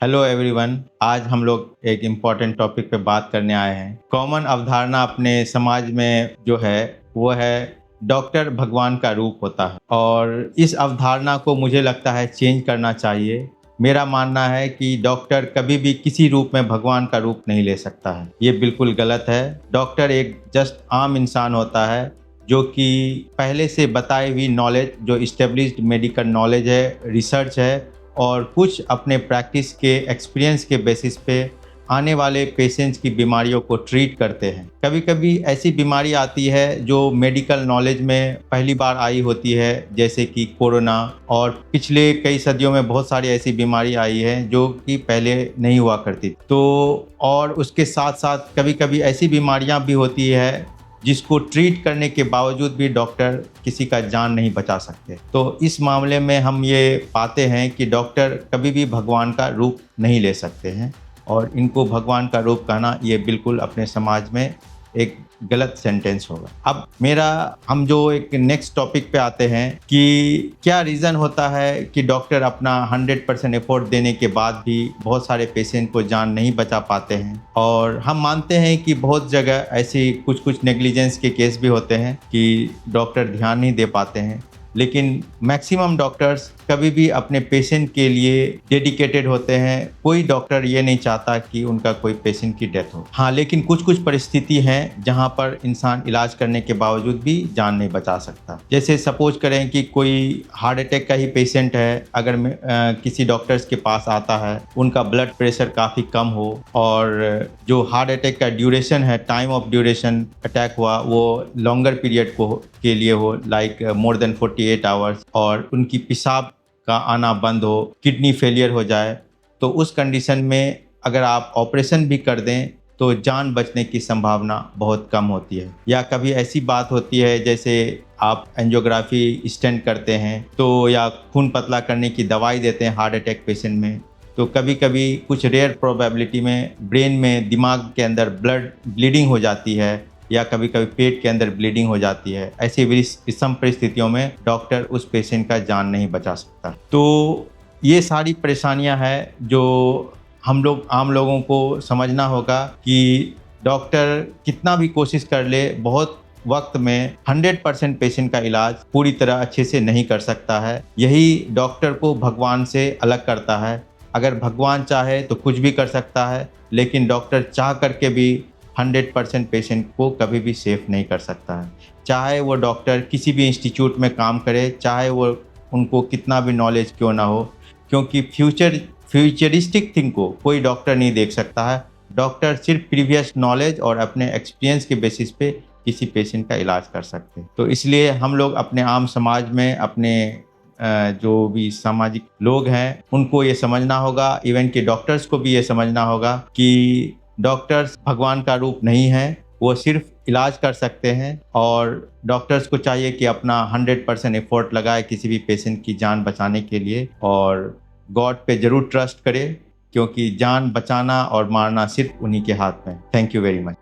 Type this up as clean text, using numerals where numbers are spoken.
Hello everyone. आज हम लोग एक इम्पॉर्टेंट टॉपिक पे बात करने आए हैं। कॉमन अवधारणा अपने समाज में जो है वो है डॉक्टर भगवान का रूप होता है, और इस अवधारणा को मुझे लगता है चेंज करना चाहिए। मेरा मानना है कि डॉक्टर कभी भी किसी रूप में भगवान का रूप नहीं ले सकता है, ये बिल्कुल गलत है। डॉक्टर एक जस्ट आम इंसान होता है जो कि पहले से बताई हुई नॉलेज, जो इस्टेब्लिश्ड मेडिकल नॉलेज है, रिसर्च है, और कुछ अपने प्रैक्टिस के एक्सपीरियंस के बेसिस पे आने वाले पेशेंट्स की बीमारियों को ट्रीट करते हैं। कभी कभी ऐसी बीमारी आती है जो मेडिकल नॉलेज में पहली बार आई होती है, जैसे कि कोरोना, और पिछले कई सदियों में बहुत सारी ऐसी बीमारी आई है जो कि पहले नहीं हुआ करती। तो और उसके साथ साथ कभी कभी ऐसी बीमारियां भी होती है जिसको ट्रीट करने के बावजूद भी डॉक्टर किसी का जान नहीं बचा सकते। तो इस मामले में हम ये पाते हैं कि डॉक्टर कभी भी भगवान का रूप नहीं ले सकते हैं, और इनको भगवान का रूप कहना ये बिल्कुल अपने समाज में एक गलत सेंटेंस होगा। अब हम जो एक नेक्स्ट टॉपिक पे आते हैं कि क्या रीज़न होता है कि डॉक्टर अपना 100% एफर्ट देने के बाद भी बहुत सारे पेशेंट को जान नहीं बचा पाते हैं। और हम मानते हैं कि बहुत जगह ऐसी कुछ नेग्लिजेंस के केस भी होते हैं कि डॉक्टर ध्यान नहीं दे पाते हैं, लेकिन मैक्सिमम डॉक्टर्स कभी भी अपने पेशेंट के लिए डेडिकेटेड होते हैं। कोई डॉक्टर ये नहीं चाहता कि उनका कोई पेशेंट की डेथ हो। हाँ, लेकिन कुछ परिस्थिति हैं जहाँ पर इंसान इलाज करने के बावजूद भी जान नहीं बचा सकता। जैसे सपोज करें कि कोई हार्ट अटैक का ही पेशेंट है, अगर किसी डॉक्टर्स के पास आता है, उनका ब्लड प्रेशर काफ़ी कम हो, और जो हार्ट अटैक का ड्यूरेशन है, टाइम ऑफ ड्यूरेशन अटैक हुआ, वो लॉन्गर पीरियड के लिए हो, लाइक मोर देन 48 आवर्स, और उनकी पेशाब का आना बंद हो, किडनी फेलियर हो जाए, तो उस कंडीशन में अगर आप ऑपरेशन भी कर दें तो जान बचने की संभावना बहुत कम होती है। या कभी ऐसी बात होती है जैसे आप एंजियोग्राफी स्टेंट करते हैं, तो या खून पतला करने की दवाई देते हैं हार्ट अटैक पेशेंट में, तो कभी कभी कुछ रेयर प्रोबेबिलिटी में ब्रेन में, दिमाग के अंदर ब्लड ब्लीडिंग हो जाती है, या कभी कभी पेट के अंदर ब्लीडिंग हो जाती है। ऐसी विषम परिस्थितियों में डॉक्टर उस पेशेंट का जान नहीं बचा सकता। तो ये सारी परेशानियां हैं जो आम लोगों को समझना होगा कि डॉक्टर कितना भी कोशिश कर ले, बहुत वक्त में 100% पेशेंट का इलाज पूरी तरह अच्छे से नहीं कर सकता है। यही डॉक्टर को भगवान से अलग करता है। अगर भगवान चाहे तो कुछ भी कर सकता है, लेकिन डॉक्टर चाह करके भी 100% पेशेंट को कभी भी सेफ नहीं कर सकता है। चाहे वो डॉक्टर किसी भी इंस्टीट्यूट में काम करे, चाहे वो उनको कितना भी नॉलेज क्यों ना हो, क्योंकि फ्यूचरिस्टिक थिंग को कोई डॉक्टर नहीं देख सकता है। डॉक्टर सिर्फ प्रीवियस नॉलेज और अपने एक्सपीरियंस के बेसिस पे किसी पेशेंट का इलाज कर सकते हैं। तो इसलिए हम लोग अपने आम समाज में, अपने जो भी सामाजिक लोग हैं, उनको ये समझना होगा, इवन कि डॉक्टर्स को भी ये समझना होगा कि डॉक्टर्स भगवान का रूप नहीं है, वो सिर्फ इलाज कर सकते हैं, और डॉक्टर्स को चाहिए कि अपना 100% एफर्ट लगाए किसी भी पेशेंट की जान बचाने के लिए, और गॉड पे ज़रूर ट्रस्ट करे, क्योंकि जान बचाना और मारना सिर्फ उन्हीं के हाथ में। Thank you very much.